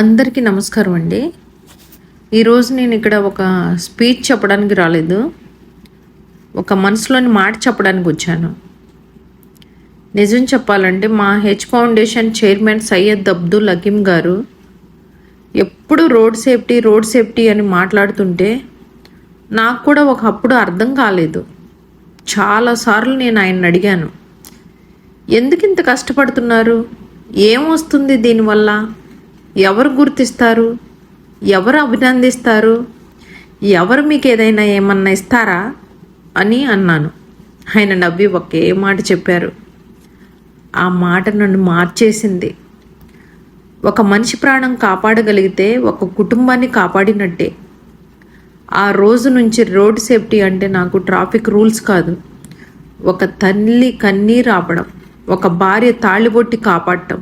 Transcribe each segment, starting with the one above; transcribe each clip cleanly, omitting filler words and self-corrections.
అందరికీ నమస్కారం అండి. ఈరోజు నేను ఇక్కడ ఒక స్పీచ్ చెప్పడానికి రాలేదు, ఒక మనసులోని మాట చెప్పడానికి వచ్చాను. నిజం చెప్పాలంటే మా H foundation chairman Syed Abdul Hakim గారు ఎప్పుడు రోడ్ సేఫ్టీ అని మాట్లాడుతుంటే నాకు కూడా ఒకప్పుడు అర్థం కాలేదు. చాలాసార్లు నేను ఆయన్ని అడిగాను, ఎందుకు ఇంత కష్టపడుతున్నారు, ఏమొస్తుంది దీనివల్ల, ఎవరు గుర్తిస్తారు, ఎవరు అభినందిస్తారు, ఎవరు మీకు ఏమన్నా ఇస్తారా అని అన్నాను. ఆయన నవ్వి ఒకే మాట చెప్పారు. ఆ మాట నన్ను మార్చేసింది. ఒక మనిషి ప్రాణం కాపాడగలిగితే ఒక కుటుంబాన్ని కాపాడినట్టే. ఆ రోజు నుంచి రోడ్ సేఫ్టీ అంటే నాకు ట్రాఫిక్ రూల్స్ కాదు, ఒక తల్లి కన్నీరు ఆపడం, ఒక భార్య తాళిబొట్టి కాపాడటం,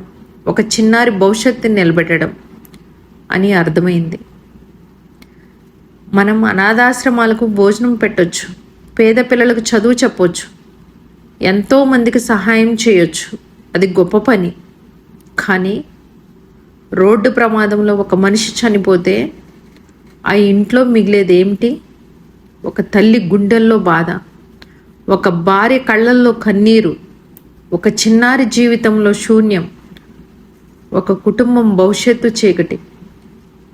ఒక చిన్నారి భవిష్యత్తుని నిలబెట్టడం అని అర్థమైంది. మనం అనాథాశ్రమాలకు భోజనం పెట్టొచ్చు, పేద పిల్లలకు చదువు చెప్పొచ్చు, ఎంతోమందికి సహాయం చేయొచ్చు, అది గొప్ప పని. కానీ రోడ్డు ప్రమాదంలో ఒక మనిషి చనిపోతే ఆ ఇంట్లో మిగిలేది ఏమిటి? ఒక తల్లి గుండెల్లో బాధ, ఒక భార్య కళ్ళల్లో కన్నీరు, ఒక చిన్నారి జీవితంలో శూన్యం, ఒక కుటుంబం భవిష్యత్తు చీకటి.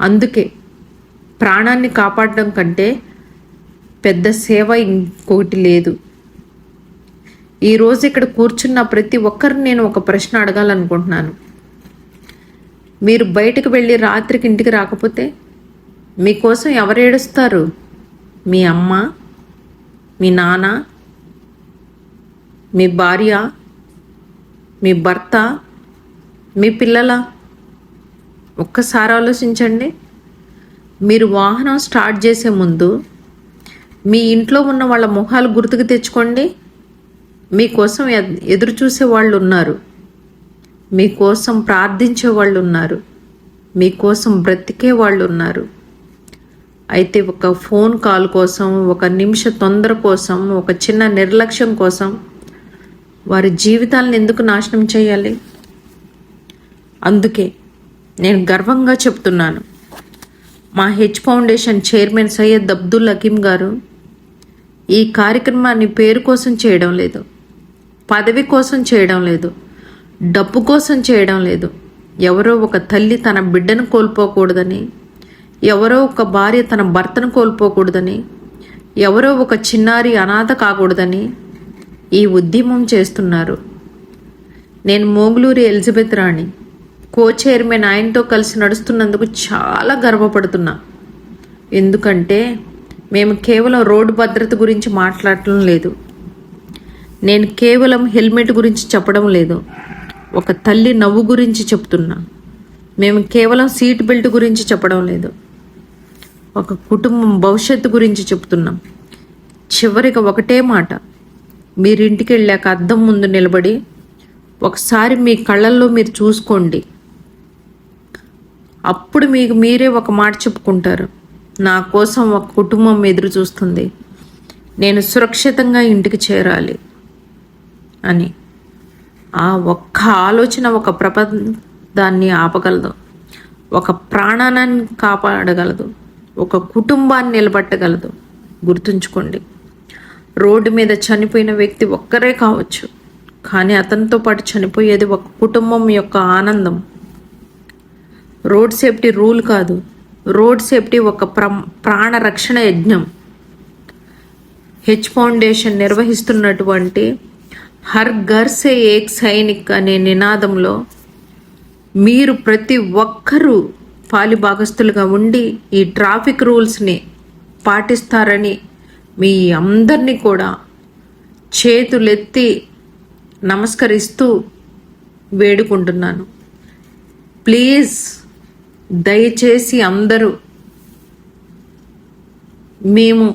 అందుకే ప్రాణాన్ని కాపాడడం కంటే పెద్ద సేవ ఇంకొకటి లేదు. ఈరోజు ఇక్కడ కూర్చున్న ప్రతి ఒక్కరిని నేను ఒక ప్రశ్న అడగాలనుకుంటున్నాను. మీరు బయటకు వెళ్ళి రాత్రికి ఇంటికి రాకపోతే మీకోసం ఎవరు ఏడుస్తారు? మీ అమ్మ, మీ నాన్న, మీ భార్య, మీ భర్త, మీ పిల్లల? ఒక్కసారి ఆలోచించండి. మీరు వాహనం స్టార్ట్ చేసే ముందు మీ ఇంట్లో ఉన్న వాళ్ళ ముఖాలు గుర్తుకు తెచ్చుకోండి. మీకోసం ఎదురు చూసే వాళ్ళు ఉన్నారు, మీకోసం ప్రార్థించే వాళ్ళు ఉన్నారు, మీకోసం బ్రతికే వాళ్ళు ఉన్నారు. అయితే ఒక ఫోన్ కాల్ కోసం, ఒక నిమిష తొందర కోసం, ఒక చిన్న నిర్లక్ష్యం కోసం వారి జీవితాలను ఎందుకు నాశనం చేయాలి? అందుకే నేను గర్వంగా చెప్తున్నాను, మా H foundation chairman Syed Abdul Hakim గారు ఈ కార్యక్రమాన్ని పేరు కోసం చేయడం లేదు, పదవి కోసం చేయడం లేదు, డబ్బు కోసం చేయడం లేదు. ఎవరో ఒక తల్లి తన బిడ్డను కోల్పోకూడదని, ఎవరో ఒక భార్య తన భర్తను కోల్పోకూడదని, ఎవరో ఒక చిన్నారి అనాథ కాకూడదని ఈ ఉద్యమం చేస్తున్నారు. నేను మోగులూరి ఎలిజబెత్ రాణి, కో చైర్మన్, ఆయనతో కలిసి నడుస్తున్నందుకు చాలా గర్వపడుతున్నా. ఎందుకంటే మేము కేవలం రోడ్డు భద్రత గురించి మాట్లాడటం లేదు, నేను కేవలం హెల్మెట్ గురించి చెప్పడం లేదు, ఒక తల్లి నవ్వు గురించి చెప్తున్నా. మేము కేవలం సీట్ బెల్ట్ గురించి చెప్పడం లేదు, ఒక కుటుంబం భవిష్యత్తు గురించి చెప్తున్నాం. చివరిగా ఒకటే మాట, మీరింటికి వెళ్ళాక అద్దం ముందు నిలబడి ఒకసారి మీ కళ్ళల్లో మీరు చూసుకోండి. అప్పుడు మీకు మీరే ఒక మాట చెప్పుకుంటారు, నా కోసం ఒక కుటుంబం ఎదురు చూస్తుంది, నేను సురక్షితంగా ఇంటికి చేరాలి అని. ఆ ఒక్క ఆలోచన ఒక ప్రపంచాన్ని ఆపగలదు, ఒక ప్రాణాన్ని కాపాడగలదు, ఒక కుటుంబాన్ని నిలబెట్టగలదు. గుర్తుంచుకోండి, రోడ్డు మీద చనిపోయిన వ్యక్తి ఒక్కరే కావచ్చు, కానీ అతనితో పాటు చనిపోయేది ఒక కుటుంబం యొక్క ఆనందం. రోడ్ సేఫ్టీ రూల్ కాదు, రోడ్ సేఫ్టీ ఒక ప్రాణ రక్షణ యజ్ఞం. హెచ్ ఫౌండేషన్ నిర్వహిస్తున్నటువంటి హర్ ఘర్ సే ఏక్ సైనిక్ అనే నినాదంలో మీరు ప్రతి ఒక్కరూ పాలిభాగస్తులుగా ఉండి ఈ ట్రాఫిక్ రూల్స్ని పాటిస్తారని మీ అందరినీ కూడా చేతులెత్తి నమస్కరిస్తూ వేడుకుంటున్నాను. ప్లీజ్ దయచేసి అందరూ, మేము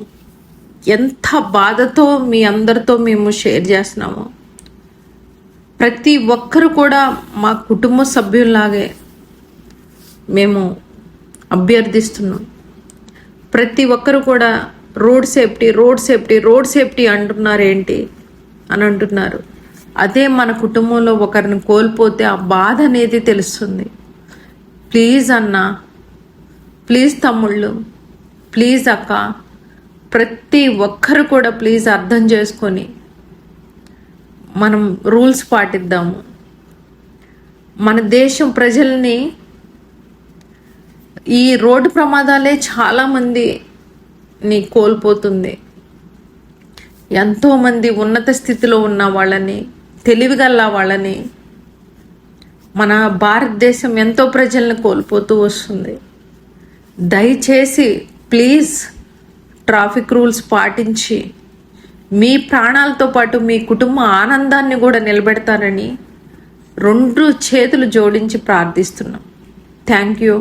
ఎంత బాధతో మీ అందరితో మేము షేర్ చేస్తున్నామో, ప్రతి ఒక్కరు కూడా మా కుటుంబ సభ్యుల్లాగే మేము అభ్యర్థిస్తున్నాం. ప్రతి ఒక్కరు కూడా రోడ్ సేఫ్టీ అంటున్నారేంటి అని అంటున్నారు. అదే మన కుటుంబంలో ఒకరిని కోల్పోతే ఆ బాధ అనేది తెలుస్తుంది. ప్లీజ్ అన్న, ప్లీజ్ తమ్ముళ్ళు, ప్లీజ్ అక్క, ప్రతి ఒక్కరు కూడా ప్లీజ్ అర్థం చేసుకొని మనం రూల్స్ పాటిద్దాము. మన దేశం ప్రజల్ని ఈ రోడ్డు ప్రమాదాలే చాలామందిని కోల్పోతుంది. ఎంతోమంది ఉన్నత స్థితిలో ఉన్న వాళ్ళని, తెలివిగల వాళ్ళని మన భారతదేశం ఎంతో ప్రజల్ని కోల్పోతూ వస్తుంది. దయచేసి ప్లీజ్ ట్రాఫిక్ రూల్స్ పాటించి మీ ప్రాణాలతో పాటు మీ కుటుంబ ఆనందాన్ని కూడా నిలబెడతారని 2 చేతులు జోడించి ప్రార్థిస్తున్నాం. Thank you.